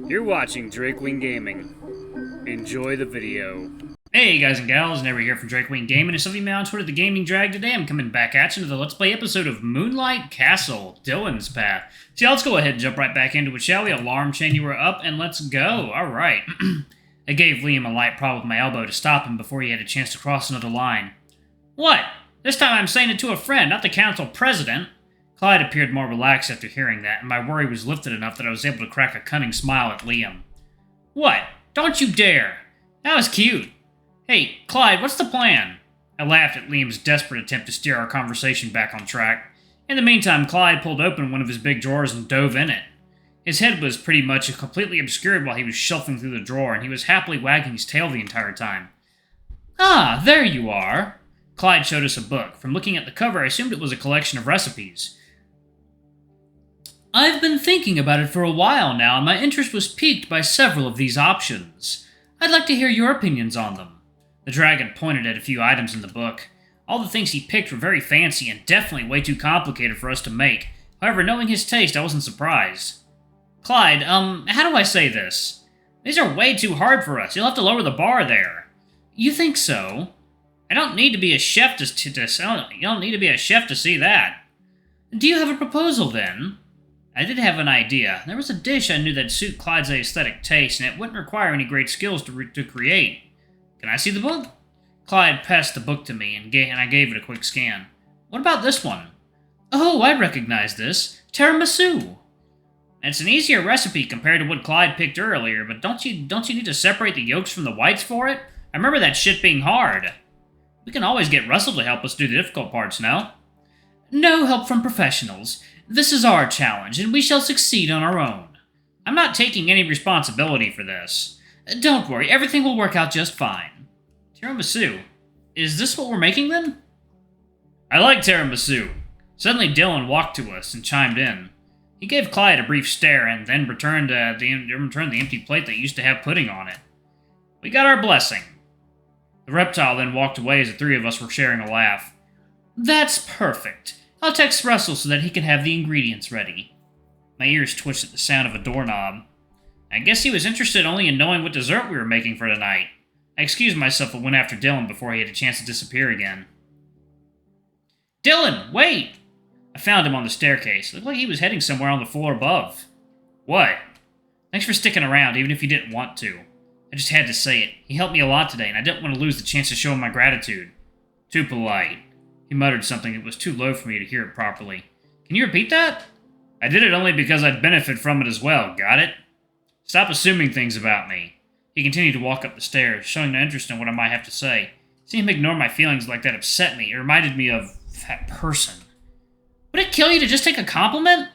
You're watching Drakewing Gaming. Enjoy the video. Hey guys and gals, Never here from Drakewing Gaming, and something on Twitter, The Gaming Drag. Today I'm coming back at you with the Let's Play episode of Moonlight Castle, Dylan's Path. So yeah, let's go ahead and jump right back into it, shall we? Alarm chain, you were up, and let's go. Alright. I gave Liam a light prod with my elbow to stop him before he had a chance to cross another line. What? This time I'm saying it to a friend, not the council president. Clyde appeared more relaxed after hearing that, and my worry was lifted enough that I was able to crack a cunning smile at Liam. What? Don't you dare! That was cute. Hey, Clyde, what's the plan? I laughed at Liam's desperate attempt to steer our conversation back on track. In the meantime, Clyde pulled open one of his big drawers and dove in it. His head was pretty much completely obscured while he was shuffling through the drawer, and he was happily wagging his tail the entire time. Ah, there you are. Clyde showed us a book. From looking at the cover, I assumed it was a collection of recipes. I've been thinking about it for a while now, and my interest was piqued by several of these options. I'd like to hear your opinions on them. The dragon pointed at a few items in the book. All the things he picked were very fancy and definitely way too complicated for us to make. However, knowing his taste, I wasn't surprised. Clyde, how do I say this? These are way too hard for us. You'll have to lower the bar there. You think so? I don't need to be a chef to see that. Do you have a proposal then? I did have an idea. There was a dish I knew that'd suit Clyde's aesthetic taste, and it wouldn't require any great skills to create. Can I see the book? Clyde passed the book to me, and I gave it a quick scan. What about this one? Oh, I recognize this. Tiramisu. It's an easier recipe compared to what Clyde picked earlier, but don't you need to separate the yolks from the whites for it? I remember that shit being hard. We can always get Russell to help us do the difficult parts, no? No help from professionals. This is our challenge, and we shall succeed on our own. I'm not taking any responsibility for this. Don't worry, everything will work out just fine. Tiramisu. Is this what we're making, then? I like tiramisu. Suddenly Dylan walked to us and chimed in. He gave Clyde a brief stare and then returned the empty plate that used to have pudding on it. We got our blessing. The reptile then walked away as the three of us were sharing a laugh. That's perfect. I'll text Russell so that he can have the ingredients ready. My ears twitched at the sound of a doorknob. I guess he was interested only in knowing what dessert we were making for tonight. I excused myself and went after Dylan before he had a chance to disappear again. Dylan, wait! I found him on the staircase. It looked like he was heading somewhere on the floor above. What? Thanks for sticking around, even if you didn't want to. I just had to say it. He helped me a lot today, and I didn't want to lose the chance to show him my gratitude. Too polite. He muttered something that was too low for me to hear it properly. Can you repeat that? I did it only because I'd benefit from it as well, got it? Stop assuming things about me. He continued to walk up the stairs, showing no interest in what I might have to say. Seeing him ignore my feelings like that upset me. It reminded me of that person. Would it kill you to just take a compliment?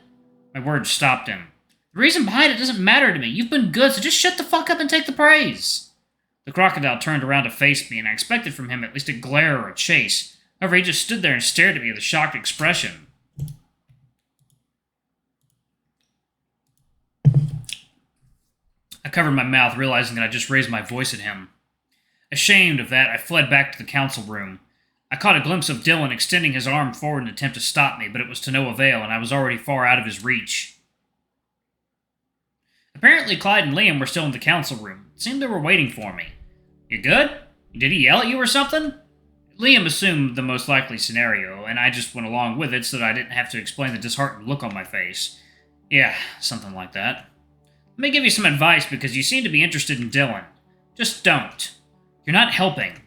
My words stopped him. The reason behind it doesn't matter to me. You've been good, so just shut the fuck up and take the praise. The crocodile turned around to face me, and I expected from him at least a glare or a chase. However, he just stood there and stared at me with a shocked expression. I covered my mouth, realizing that I just raised my voice at him. Ashamed of that, I fled back to the council room. I caught a glimpse of Dylan extending his arm forward in an attempt to stop me, but it was to no avail, and I was already far out of his reach. Apparently, Clyde and Liam were still in the council room. It seemed they were waiting for me. You good? Did he yell at you or something? Liam assumed the most likely scenario, and I just went along with it so that I didn't have to explain the disheartened look on my face. Yeah, something like that. Let me give you some advice because you seem to be interested in Dylan. Just don't. You're not helping.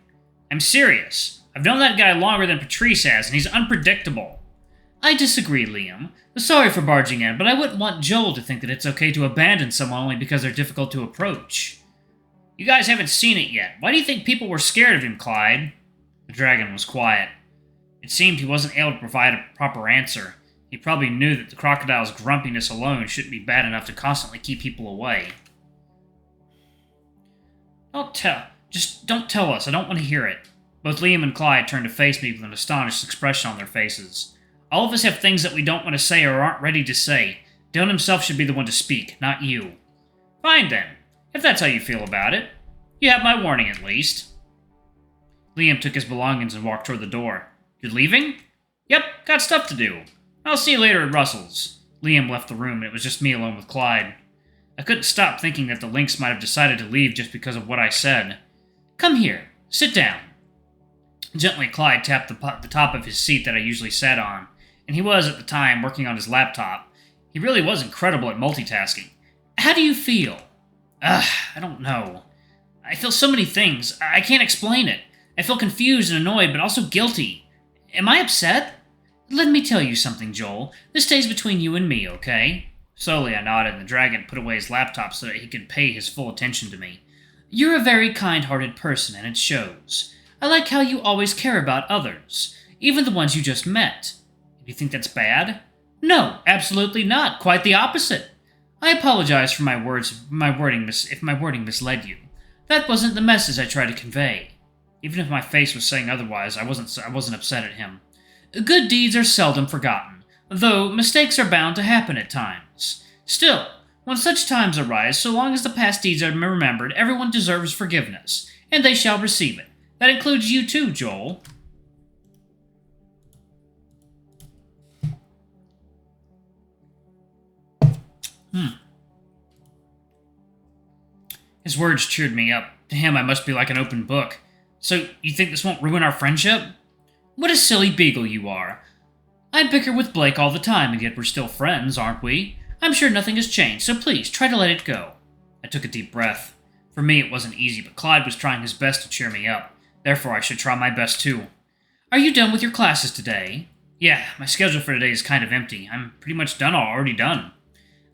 I'm serious. I've known that guy longer than Patrice has, and he's unpredictable. I disagree, Liam. Sorry for barging in, but I wouldn't want Joel to think that it's okay to abandon someone only because they're difficult to approach. You guys haven't seen it yet. Why do you think people were scared of him, Clyde? The dragon was quiet. It seemed he wasn't able to provide a proper answer. He probably knew that the crocodile's grumpiness alone shouldn't be bad enough to constantly keep people away. Don't tell us. I don't want to hear it. Both Liam and Clyde turned to face me with an astonished expression on their faces. All of us have things that we don't want to say or aren't ready to say. Dylan himself should be the one to speak, not you. Fine then, if that's how you feel about it. You have my warning at least. Liam took his belongings and walked toward the door. You're leaving? Yep, got stuff to do. I'll see you later at Russell's. Liam left the room, and it was just me alone with Clyde. I couldn't stop thinking that the lynx might have decided to leave just because of what I said. Come here. Sit down. Gently, Clyde tapped the top of his seat that I usually sat on, and he was, at the time, working on his laptop. He really was incredible at multitasking. How do you feel? I don't know. I feel so many things. I can't explain it. I feel confused and annoyed, but also guilty. Am I upset? Let me tell you something, Joel. This stays between you and me, okay? Slowly I nodded, and the dragon put away his laptop so that he could pay his full attention to me. You're a very kind-hearted person, and it shows. I like how you always care about others, even the ones you just met. Do you think that's bad? No, absolutely not. Quite the opposite. I apologize for my words, if my wording misled you. That wasn't the message I tried to convey. Even if my face was saying otherwise, I wasn't upset at him. Good deeds are seldom forgotten, though mistakes are bound to happen at times. Still, when such times arise, so long as the past deeds are remembered, everyone deserves forgiveness, and they shall receive it. That includes you too, Joel. His words cheered me up. To him, I must be like an open book. So, you think this won't ruin our friendship? What a silly beagle you are. I bicker with Blake all the time, and yet we're still friends, aren't we? I'm sure nothing has changed, so please, try to let it go. I took a deep breath. For me, it wasn't easy, but Clyde was trying his best to cheer me up. Therefore, I should try my best too. Are you done with your classes today? Yeah, my schedule for today is kind of empty. I'm pretty much already done.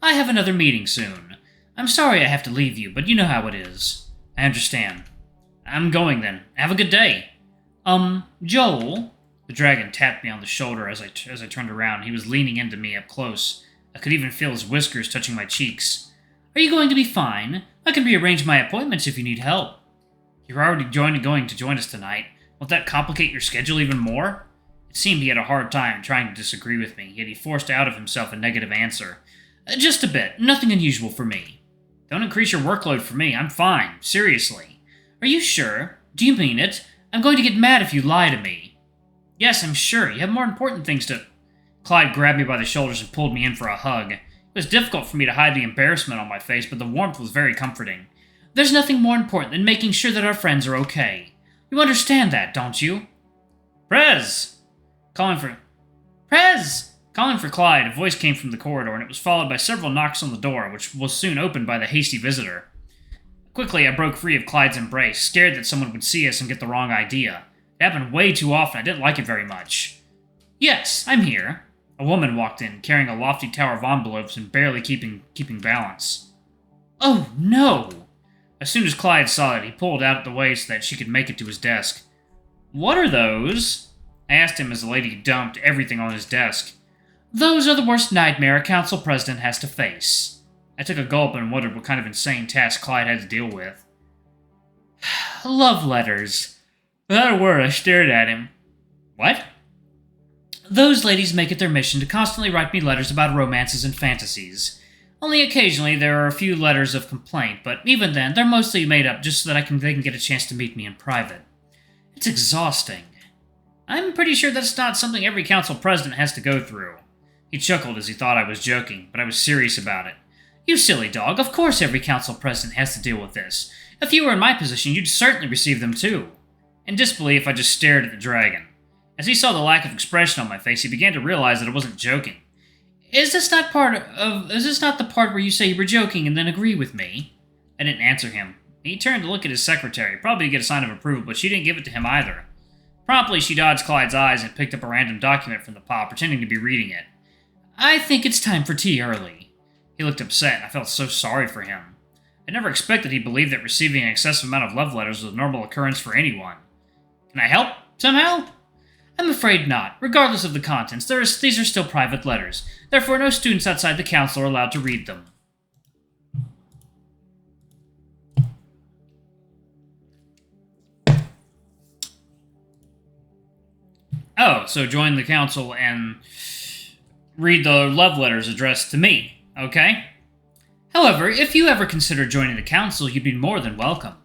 I have another meeting soon. I'm sorry I have to leave you, but you know how it is. I understand. I'm going then. Have a good day. Joel? The dragon tapped me on the shoulder as I turned around. He was leaning into me up close. I could even feel his whiskers touching my cheeks. Are you going to be fine? I can rearrange my appointments if you need help. You're already going to join us tonight. Won't that complicate your schedule even more? It seemed he had a hard time trying to disagree with me, yet he forced out of himself a negative answer. Just a bit. Nothing unusual for me. Don't increase your workload for me. I'm fine. Seriously. Are you sure? Do you mean it? I'm going to get mad if you lie to me. Yes, I'm sure. You have more important things to... Clyde grabbed me by the shoulders and pulled me in for a hug. It was difficult for me to hide the embarrassment on my face, but the warmth was very comforting. There's nothing more important than making sure that our friends are okay. You understand that, don't you? Prez! Calling for Clyde, a voice came from the corridor, and it was followed by several knocks on the door, which was soon opened by the hasty visitor. Quickly, I broke free of Clyde's embrace, scared that someone would see us and get the wrong idea. It happened way too often. I didn't like it very much. Yes, I'm here. A woman walked in, carrying a lofty tower of envelopes and barely keeping balance. Oh, no! As soon as Clyde saw it, he pulled out of the way so that she could make it to his desk. What are those? I asked him as the lady dumped everything on his desk. Those are the worst nightmare a council president has to face. I took a gulp and wondered what kind of insane task Clyde had to deal with. Love letters. Without a word, I stared at him. What? Those ladies make it their mission to constantly write me letters about romances and fantasies. Only occasionally there are a few letters of complaint, but even then, they're mostly made up just so that they can get a chance to meet me in private. It's exhausting. I'm pretty sure that's not something every council president has to go through. He chuckled as he thought I was joking, but I was serious about it. You silly dog, of course every council president has to deal with this. If you were in my position, you'd certainly receive them too. In disbelief, I just stared at the dragon. As he saw the lack of expression on my face, he began to realize that I wasn't joking. Is this not the part where you say you were joking and then agree with me? I didn't answer him. He turned to look at his secretary, probably to get a sign of approval, but she didn't give it to him either. Promptly, she dodged Clyde's eyes and picked up a random document from the pile, pretending to be reading it. I think it's time for tea early. He looked upset, and I felt so sorry for him. I never expected he believed that receiving an excessive amount of love letters was a normal occurrence for anyone. Can I help, somehow? I'm afraid not. Regardless of the contents, these are still private letters. Therefore, no students outside the council are allowed to read them. Oh, so join the council and read the love letters addressed to me, okay? However, if you ever consider joining the council, you'd be more than welcome.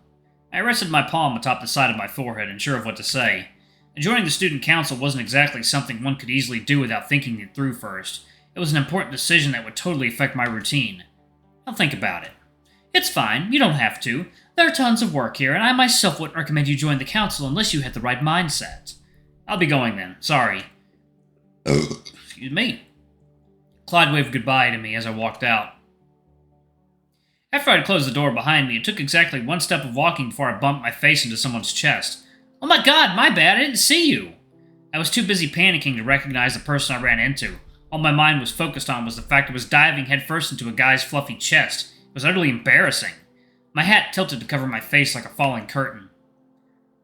I rested my palm atop the side of my forehead, unsure of what to say. Joining the student council wasn't exactly something one could easily do without thinking it through first. It was an important decision that would totally affect my routine. I'll think about it. It's fine, you don't have to. There are tons of work here, and I myself wouldn't recommend you join the council unless you had the right mindset. I'll be going then, sorry. Excuse me. Clyde waved goodbye to me as I walked out. After I'd closed the door behind me, it took exactly one step of walking before I bumped my face into someone's chest. Oh my god, my bad, I didn't see you! I was too busy panicking to recognize the person I ran into. All my mind was focused on was the fact I was diving headfirst into a guy's fluffy chest. It was utterly embarrassing. My hat tilted to cover my face like a falling curtain.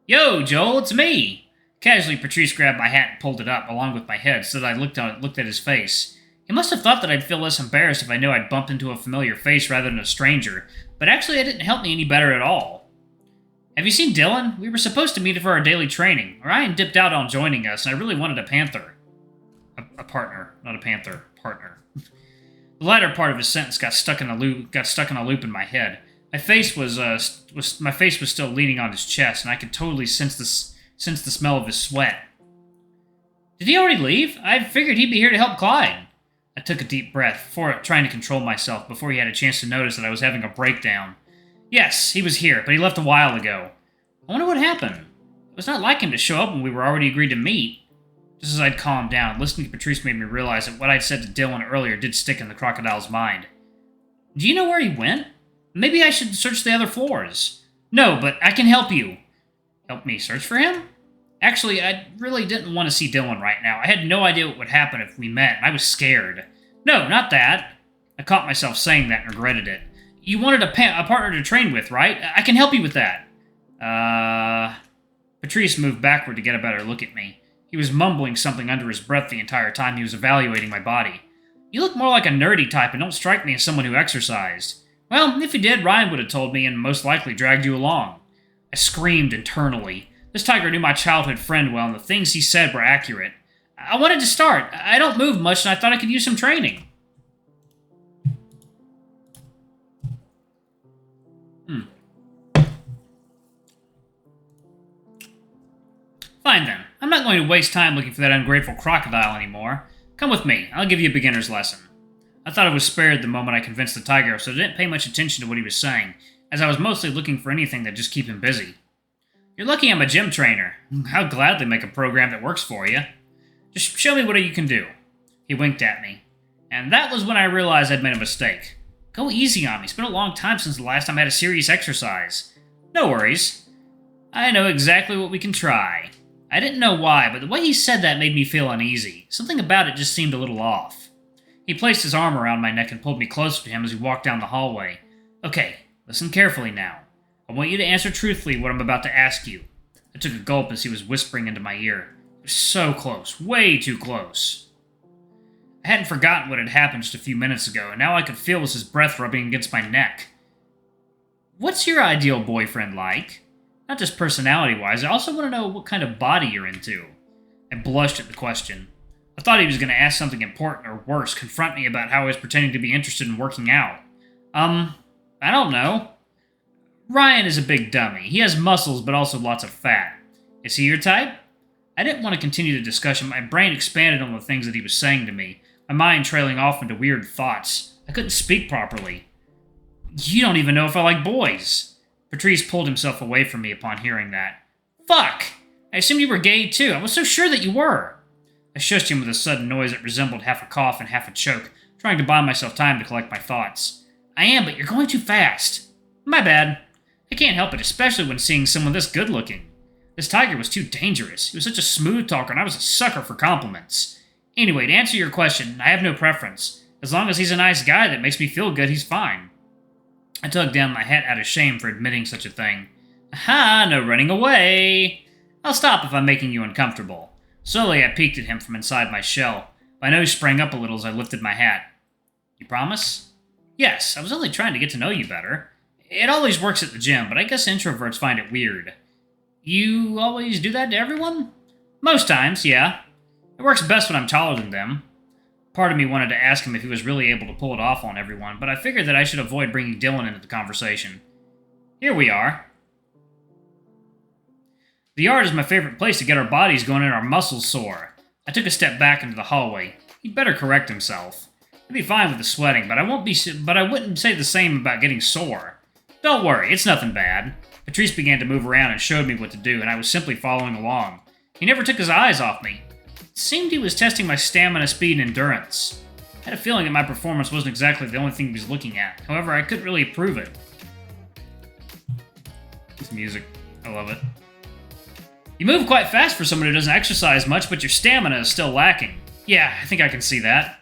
Yo, Joel, it's me! Casually, Patrice grabbed my hat and pulled it up, along with my head, so that I looked at his face. He must have thought that I'd feel less embarrassed if I knew I'd bumped into a familiar face rather than a stranger, but actually that didn't help me any better at all. Have you seen Dylan? We were supposed to meet for our daily training. Ryan dipped out on joining us, and I really wanted a panther. A partner, not a panther. Partner. The latter part of his sentence got stuck in a loop in my head. My face was still leaning on his chest, and I could totally sense the smell of his sweat. Did he already leave? I figured he'd be here to help Clyde. I took a deep breath, trying to control myself before he had a chance to notice that I was having a breakdown. Yes, he was here, but he left a while ago. I wonder what happened. It was not like him to show up when we were already agreed to meet. Just as I'd calmed down, listening to Patrice made me realize that what I'd said to Dylan earlier did stick in the crocodile's mind. Do you know where he went? Maybe I should search the other floors. No, but I can help you. Help me search for him? Actually, I really didn't want to see Dylan right now. I had no idea what would happen if we met, and I was scared. No, not that. I caught myself saying that and regretted it. You wanted a partner to train with, right? I can help you with that. Patrice moved backward to get a better look at me. He was mumbling something under his breath the entire time he was evaluating my body. You look more like a nerdy type and don't strike me as someone who exercised. Well, if you did, Ryan would have told me and most likely dragged you along. I screamed internally. This tiger knew my childhood friend well, and the things he said were accurate. I wanted to start. I don't move much, and I thought I could use some training. Fine then. I'm not going to waste time looking for that ungrateful crocodile anymore. Come with me. I'll give you a beginner's lesson. I thought I was spared the moment I convinced the tiger, so I didn't pay much attention to what he was saying, as I was mostly looking for anything that just keep him busy. You're lucky I'm a gym trainer. I'll gladly make a program that works for you. Just show me what you can do. He winked at me. And that was when I realized I'd made a mistake. Go easy on me. It's been a long time since the last time I had a serious exercise. No worries. I know exactly what we can try. I didn't know why, but the way he said that made me feel uneasy. Something about it just seemed a little off. He placed his arm around my neck and pulled me closer to him as we walked down the hallway. Okay, listen carefully now. I want you to answer truthfully what I'm about to ask you. I took a gulp as he was whispering into my ear. It was so close, way too close. I hadn't forgotten what had happened just a few minutes ago, and now I could feel was his breath rubbing against my neck. What's your ideal boyfriend like? Not just personality-wise, I also want to know what kind of body you're into. I blushed at the question. I thought he was going to ask something important or worse, confront me about how I was pretending to be interested in working out. I don't know. Ryan is a big dummy. He has muscles, but also lots of fat. Is he your type? I didn't want to continue the discussion. My brain expanded on the things that he was saying to me, my mind trailing off into weird thoughts. I couldn't speak properly. You don't even know if I like boys. Patrice pulled himself away from me upon hearing that. Fuck! I assumed you were gay too. I was so sure that you were. I shushed him with a sudden noise that resembled half a cough and half a choke, trying to buy myself time to collect my thoughts. I am, but you're going too fast. My bad. I can't help it, especially when seeing someone this good-looking. This tiger was too dangerous. He was such a smooth talker, and I was a sucker for compliments. Anyway, to answer your question, I have no preference. As long as he's a nice guy that makes me feel good, he's fine. I tugged down my hat out of shame for admitting such a thing. Aha, no running away. I'll stop if I'm making you uncomfortable. Slowly, I peeked at him from inside my shell. My nose sprang up a little as I lifted my hat. You promise? Yes, I was only trying to get to know you better. It always works at the gym, but I guess introverts find it weird. You always do that to everyone? Most times, yeah. It works best when I'm taller than them. Part of me wanted to ask him if he was really able to pull it off on everyone, but I figured that I should avoid bringing Dylan into the conversation. Here we are. The yard is my favorite place to get our bodies going and our muscles sore. I took a step back into the hallway. He'd better correct himself. I'd be fine with the sweating, but I wouldn't say the same about getting sore. Don't worry, it's nothing bad. Patrice began to move around and showed me what to do, and I was simply following along. He never took his eyes off me. It seemed he was testing my stamina, speed, and endurance. I had a feeling that my performance wasn't exactly the only thing he was looking at. However, I couldn't really prove it. This music, I love it. You move quite fast for someone who doesn't exercise much, but your stamina is still lacking. Yeah, I think I can see that.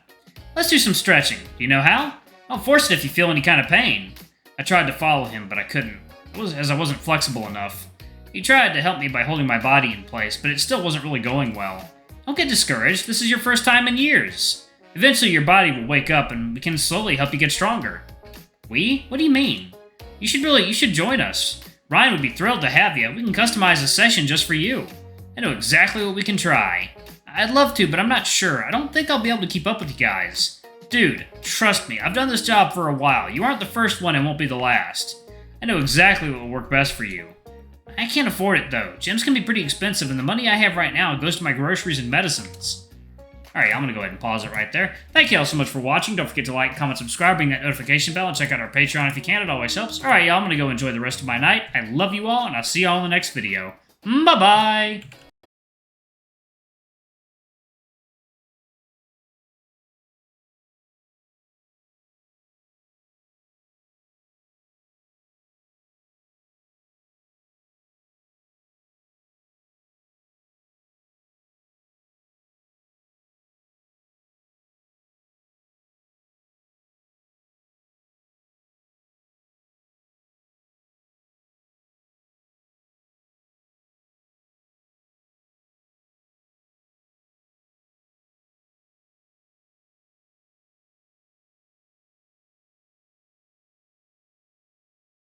Let's do some stretching. Do you know how? Don't force it if you feel any kind of pain. I tried to follow him, but I couldn't, as I wasn't flexible enough. He tried to help me by holding my body in place, but it still wasn't really going well. Don't get discouraged. This is your first time in years. Eventually, your body will wake up, and we can slowly help you get stronger. We? What do you mean? You should join us. Ryan would be thrilled to have you. We can customize a session just for you. I know exactly what we can try. I'd love to, but I'm not sure. I don't think I'll be able to keep up with you guys. Dude, trust me, I've done this job for a while. You aren't the first one and won't be the last. I know exactly what will work best for you. I can't afford it, though. Gyms can be pretty expensive, and the money I have right now goes to my groceries and medicines. Alright, I'm gonna go ahead and pause it right there. Thank you all so much for watching. Don't forget to like, comment, subscribe, ring that notification bell, and check out our Patreon if you can. It always helps. Alright, y'all, I'm gonna go enjoy the rest of my night. I love you all, and I'll see y'all in the next video. Bye-bye!